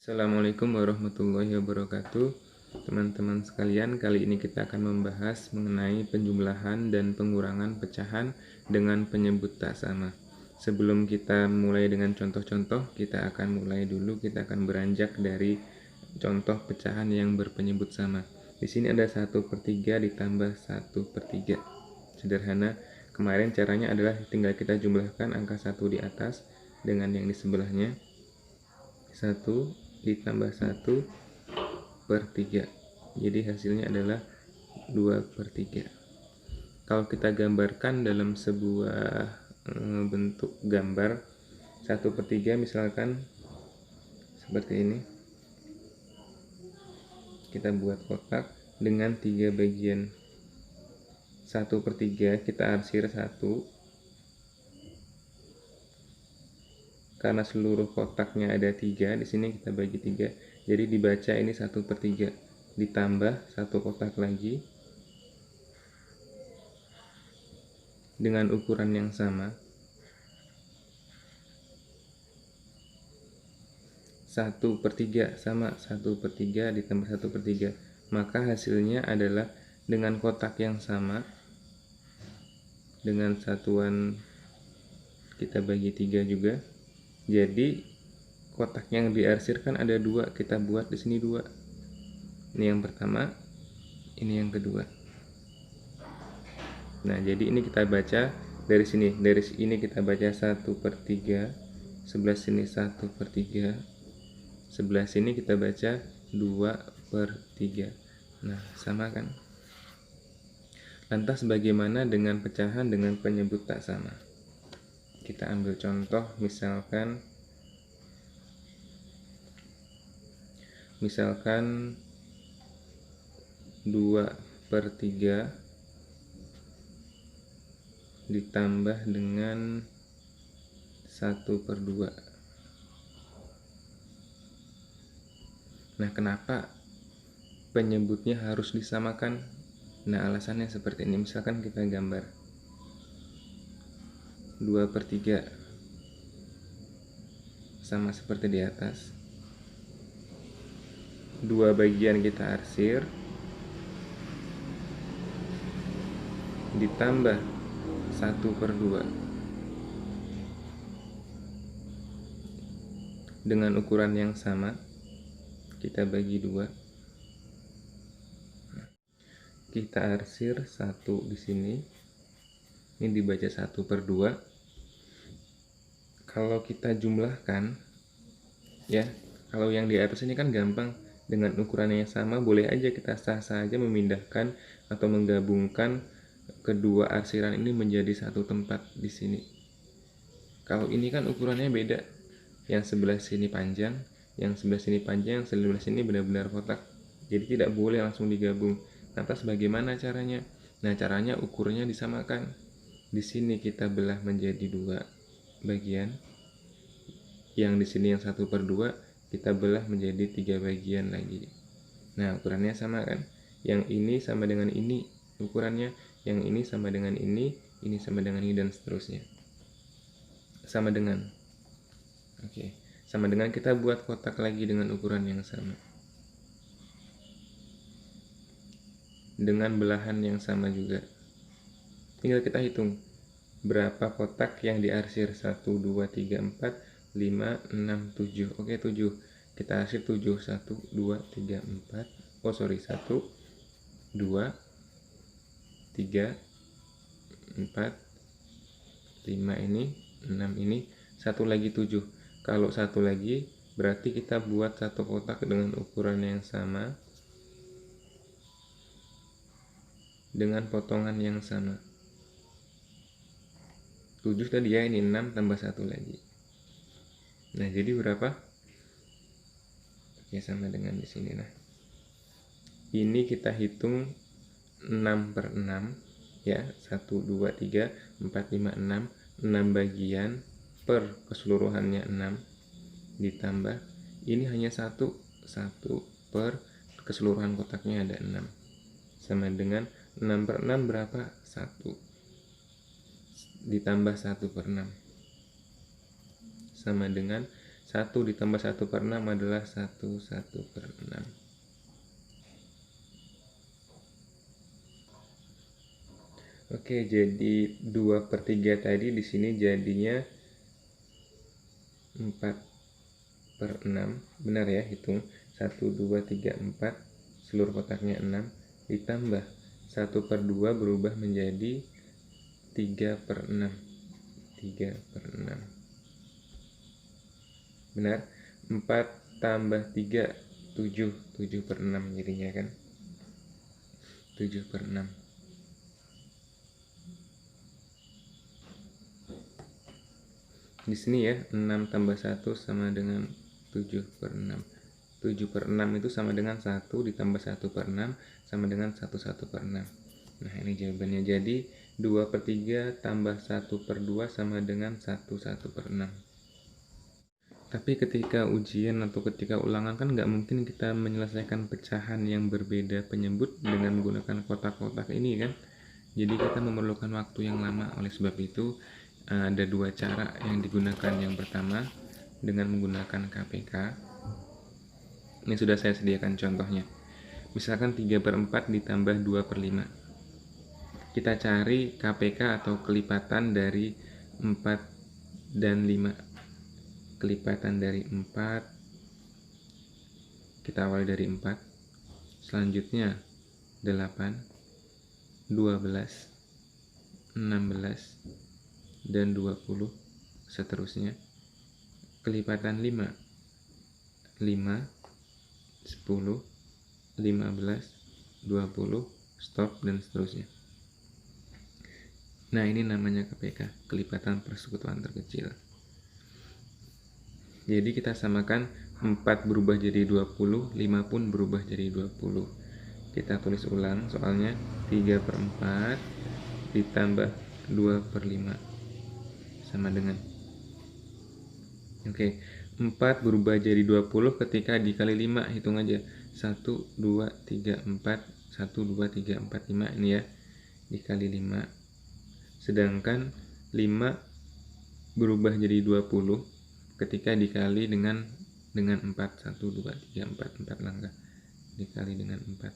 Assalamualaikum warahmatullahi wabarakatuh. Teman-teman sekalian, kali ini kita akan membahas mengenai penjumlahan dan pengurangan pecahan dengan penyebut tak sama. Sebelum kita mulai dengan contoh-contoh, kita akan beranjak dari contoh pecahan yang berpenyebut sama. Di sini ada 1/3 ditambah 1/3. Sederhana. Kemarin caranya adalah tinggal kita jumlahkan angka 1 di atas dengan yang di sebelahnya. 1 ditambah 1/3. Jadi hasilnya adalah 2/3. Kalau kita gambarkan dalam sebuah bentuk gambar 1/3, misalkan seperti ini. Kita buat kotak dengan 3 bagian. 1/3 kita arsir 1. Karena seluruh kotaknya ada 3, di sini kita bagi 3. Jadi dibaca ini 1/3 ditambah satu kotak lagi dengan ukuran yang sama. 1/3 sama 1/3 ditambah 1/3. Maka hasilnya adalah dengan kotak yang sama, dengan satuan kita bagi 3 juga. Jadi kotak yang diarsirkan ada 2, kita buat di sini 2. Ini yang pertama, ini yang kedua. Nah, jadi ini kita baca dari sini. Dari ini kita baca 1/3, sebelah sini 1/3, sebelah sini kita baca 2/3. Nah, sama kan? Lantas bagaimana dengan pecahan dengan penyebut tak sama? Kita ambil contoh, misalkan 2/3 ditambah dengan 1/2. Nah, kenapa penyebutnya harus disamakan? Nah, alasannya seperti ini. Misalkan kita gambar 2/3 sama seperti di atas. 2 bagian kita arsir ditambah 1/2 dengan ukuran yang sama, kita bagi 2. Kita arsir 1 di sini. Ini dibaca 1/2. Kalau kita jumlahkan, ya, kalau yang di atas ini kan gampang, dengan ukuran yang sama boleh aja kita sah-sah aja memindahkan atau menggabungkan kedua arsiran ini menjadi satu tempat di sini. Kalau ini kan ukurannya beda, yang sebelah sini panjang, yang sebelah sini panjang, yang sebelah sini benar-benar kotak. Jadi tidak boleh langsung digabung. Lantas bagaimana caranya? Nah, caranya ukurnya disamakan. Di sini kita belah menjadi 2 bagian. Yang di sini yang 1/2 kita belah menjadi 3 bagian lagi. Nah, ukurannya sama kan? Yang ini sama dengan ini ukurannya, yang ini sama dengan ini sama dengan ini, dan seterusnya. Sama dengan. Oke, sama dengan kita buat kotak lagi dengan ukuran yang sama. Dengan belahan yang sama juga. Tinggal kita hitung berapa kotak yang diarsir. 1, 2, 3, 4, 5, 6, 7. Oke, 7. Kita arsir 7. 1, 2, 3, 4. 1, 2, 3, 4, 5 ini, 6 ini, satu lagi 7. Kalau satu lagi berarti kita buat satu kotak dengan ukuran yang sama, dengan potongan yang sama. 7 tadi ya, ini 6 tambah 1 lagi. Nah, jadi berapa? Oke, sama dengan di sini. Nah, ini kita hitung 6/6 ya. 1, 2, 3, 4, 5, 6. 6 bagian per keseluruhannya 6 ditambah ini hanya 1 per keseluruhan kotaknya ada 6, sama dengan 6/6 berapa? 1 ditambah 1/6 sama dengan 1 ditambah 1/6 adalah 1/6. Oke, jadi 2/3 tadi di sini jadinya 4/6. Benar ya, hitung 1, 2, 3, 4, seluruh kotaknya 6, ditambah 1/2 berubah menjadi 3/6. 3/6. Benar? 4 tambah 3, 7. 7/6 jadinya kan. 7/6. Di sini ya, 6 tambah 1 sama dengan 7/6. 7/6 itu sama dengan 1 ditambah 1/6 sama dengan 1/6. Nah, ini jawabannya. Jadi 2/3 tambah 1/2 sama dengan 1/6. Tapi ketika ujian atau ketika ulangan kan nggak mungkin kita menyelesaikan pecahan yang berbeda penyebut dengan menggunakan kotak-kotak ini kan. Jadi kita memerlukan waktu yang lama. Oleh sebab itu ada dua cara yang digunakan. Yang pertama dengan menggunakan KPK. Ini sudah saya sediakan contohnya. Misalkan 3/4 ditambah 2/5. Kita cari KPK atau kelipatan dari 4 dan 5. Kelipatan dari 4, kita awali dari 4, selanjutnya 8, 12, 16, dan 20, seterusnya. Kelipatan 5, 5, 10, 15, 20, stop, dan seterusnya. Nah, ini namanya KPK, kelipatan persekutuan terkecil. Jadi kita samakan 4 berubah jadi 20, 5 pun berubah jadi 20. Kita tulis ulang soalnya 3/4 ditambah 2/5 sama dengan. Oke, 4 berubah jadi 20 ketika dikali 5, hitung aja. 1, 2, 3, 4, 1, 2, 3, 4, 5 ini ya, dikali 5. Sedangkan 5 berubah jadi 20 ketika dikali dengan 4. 1, 2, 3, 4, 4 langkah dikali dengan 4.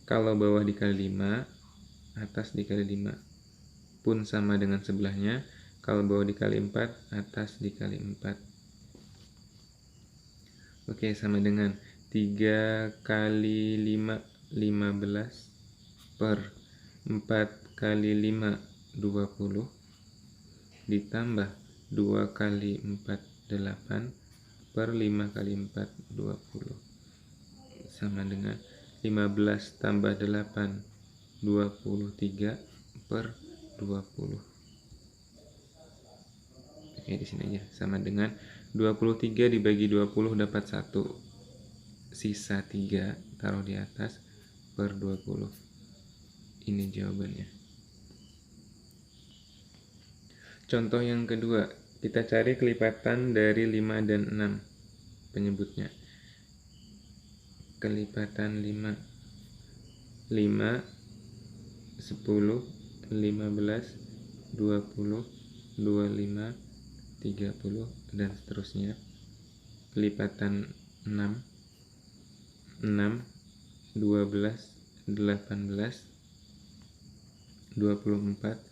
Kalau bawah dikali 5, atas dikali 5 pun sama dengan sebelahnya. Kalau bawah dikali 4, atas dikali 4. Oke, sama dengan 3 kali 5, 15, per 4 kali 5, 20, ditambah 2 kali 4, 8, per 5 kali 4, 20, sama dengan 15 tambah 8, 23, per 20. Oke, di sini aja, sama dengan 23 dibagi 20 dapat 1, sisa 3 taruh di atas, per 20. Ini jawabannya. Contoh yang kedua, kita cari kelipatan dari 5 dan 6 penyebutnya. Kelipatan 5, 5, 10, 15, 20, 25, 30, dan seterusnya. Kelipatan 6, 6, 12, 18, 24,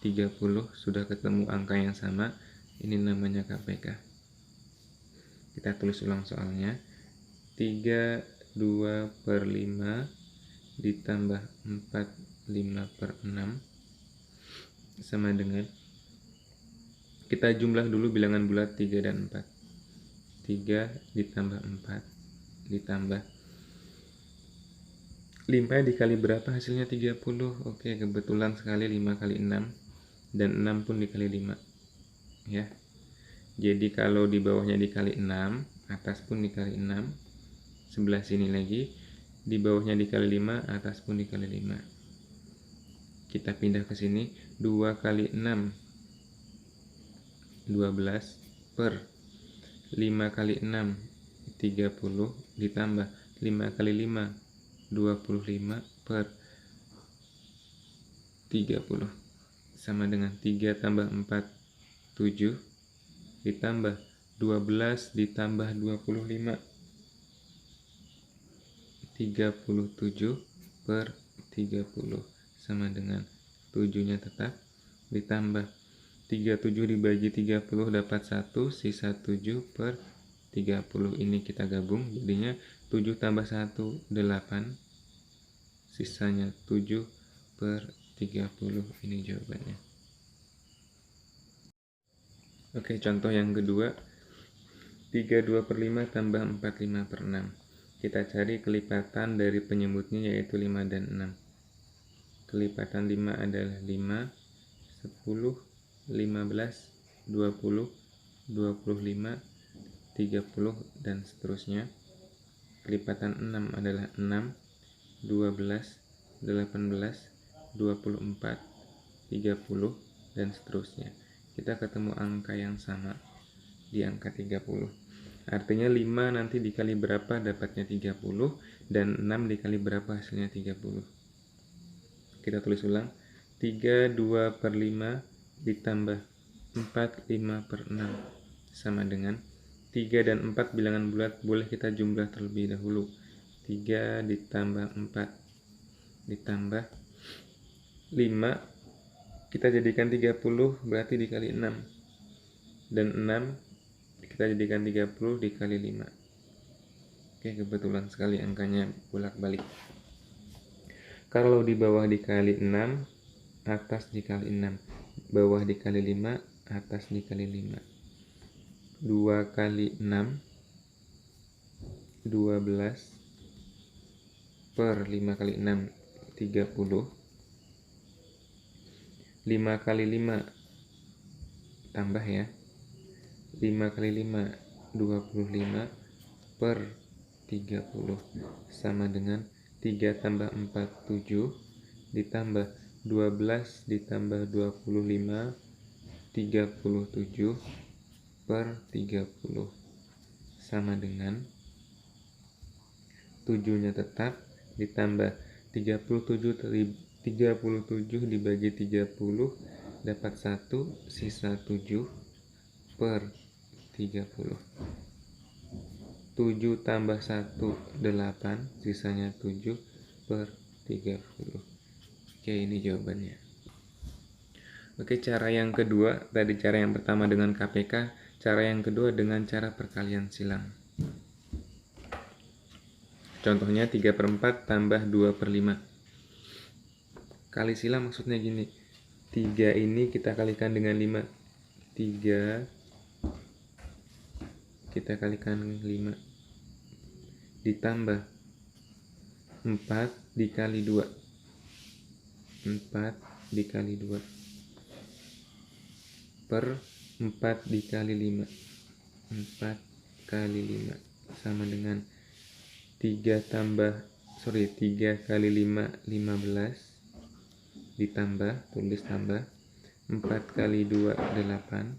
30, sudah ketemu angka yang sama. Ini namanya KPK. Kita tulis ulang soalnya. 3, 2/5 ditambah 4, 5/6 sama dengan, kita jumlah dulu bilangan bulat 3 dan 4. 3 ditambah 4 ditambah 5 dikali berapa, hasilnya 30. Oke, kebetulan sekali 5 kali 6, dan 6 pun dikali 5 ya. Jadi kalau di bawahnya dikali 6, atas pun dikali 6, sebelah sini lagi di bawahnya dikali 5, atas pun dikali 5. Kita pindah ke sini, 2 kali 6, 12, per 5 kali 6, 30, ditambah 5 kali 5, 25, per 30, sama dengan 3 tambah 4, 7, ditambah 12 ditambah 25, 37 per 30 sama dengan 7-nya tetap, ditambah 37 dibagi 30 dapat 1, sisa 7 per 30. Ini kita gabung, jadinya 7 tambah 1, 8, sisanya 7 per 30. Ini jawabannya. Oke, contoh yang kedua, 32 per 5 tambah 45 per 6. Kita cari kelipatan dari penyebutnya yaitu 5 dan 6. Kelipatan 5 adalah 5, 10, 15, 20, 25, 30, dan seterusnya. Kelipatan 6 adalah 6, 12, 18, 24, 30, dan seterusnya. Kita ketemu angka yang sama di angka 30. Artinya 5 nanti dikali berapa dapatnya 30, dan 6 dikali berapa hasilnya 30. Kita tulis ulang, 32 per 5 ditambah 45 per 6 sama dengan 3 dan 4 bilangan bulat, boleh kita jumlah terlebih dahulu. 3 ditambah 4 ditambah 5, kita jadikan 30 berarti dikali 6, dan 6 kita jadikan 30 dikali 5. Oke, kebetulan sekali angkanya bolak-balik. Kalau di bawah dikali 6, atas dikali 6, bawah dikali 5, atas dikali 5. 2 kali 6, 12, per 5 kali 6, 30. 5 kali 5, tambah ya, 5 kali 5, 25, per 30, sama dengan 3 tambah 4, 7, ditambah 12 ditambah 25, 37, per 30, sama dengan 7-nya tetap, ditambah 37 dibagi 30 dapat 1, sisa 7 per 30. 7 tambah 1, 8, sisanya 7 per 30. Oke, ini jawabannya. Oke, cara yang kedua, tadi cara yang pertama dengan KPK, cara yang kedua dengan cara perkalian silang. Contohnya 3 per 4 tambah 2 per 5. Kali silang maksudnya gini, 3 ini kita kalikan dengan 5. 3 kita kalikan 5 ditambah 4 dikali 2. 4 dikali 2 per 4 dikali 5. 4 kali 5 sama dengan 3 kali 5, 15, ditambah, tulis tambah, 4 kali 2, 8,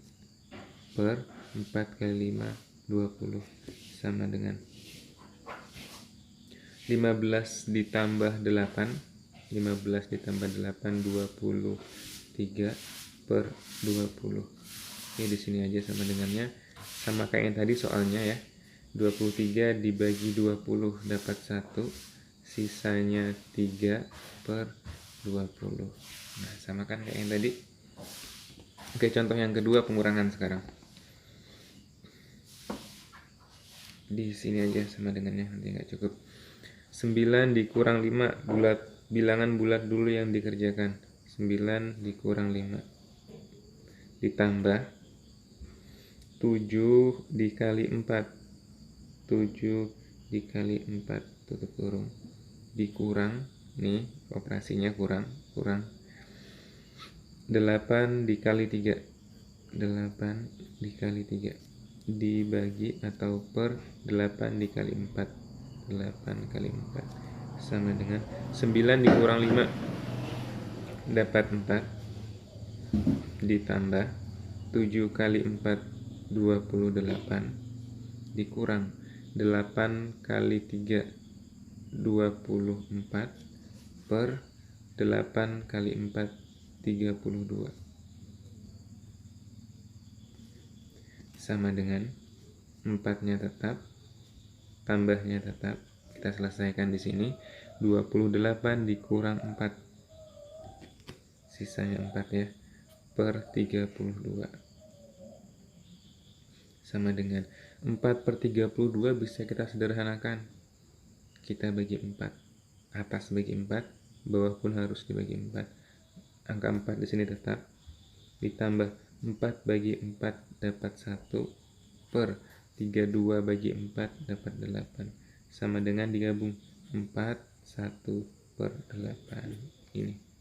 per 4 kali 5, 20, sama dengan 15 ditambah 8, 15 ditambah 8, 23 per 20. Oke, di sini aja sama dengannya, sama kayak yang tadi soalnya ya. 23 dibagi 20 dapat 1, sisanya 3 per 20. Nah, sama kan kayak yang tadi. Oke, contoh yang kedua pengurangan sekarang. Di sini aja sama dengannya, nanti nggak cukup. 9 dikurang 5, bilangan bulat dulu yang dikerjakan. 9 dikurang 5 ditambah 7 dikali 4, 7 dikali 4 tutup kurung, dikurang, nih operasinya kurang 8 dikali 3, 8 dikali 3 dibagi atau per 8 dikali 4, 8 kali 4 sama dengan 9 dikurang 5 dapat 4, ditambah 7 kali 4, 28, dikurang 8 kali 3, 24, per 8 kali 4, 32, sama dengan 4-nya tetap, tambahnya tetap. Kita selesaikan di sini. 28 dikurang 4, sisanya 4 ya, per 32. Sama dengan 4/32 bisa kita sederhanakan. Kita bagi 4. Atas bagi 4, bawah pun harus dibagi 4. Angka 4 di sini tetap. Ditambah 4 bagi 4 dapat 1, per 32 bagi 4 dapat 8. Sama dengan digabung 4, 1/8. Ini.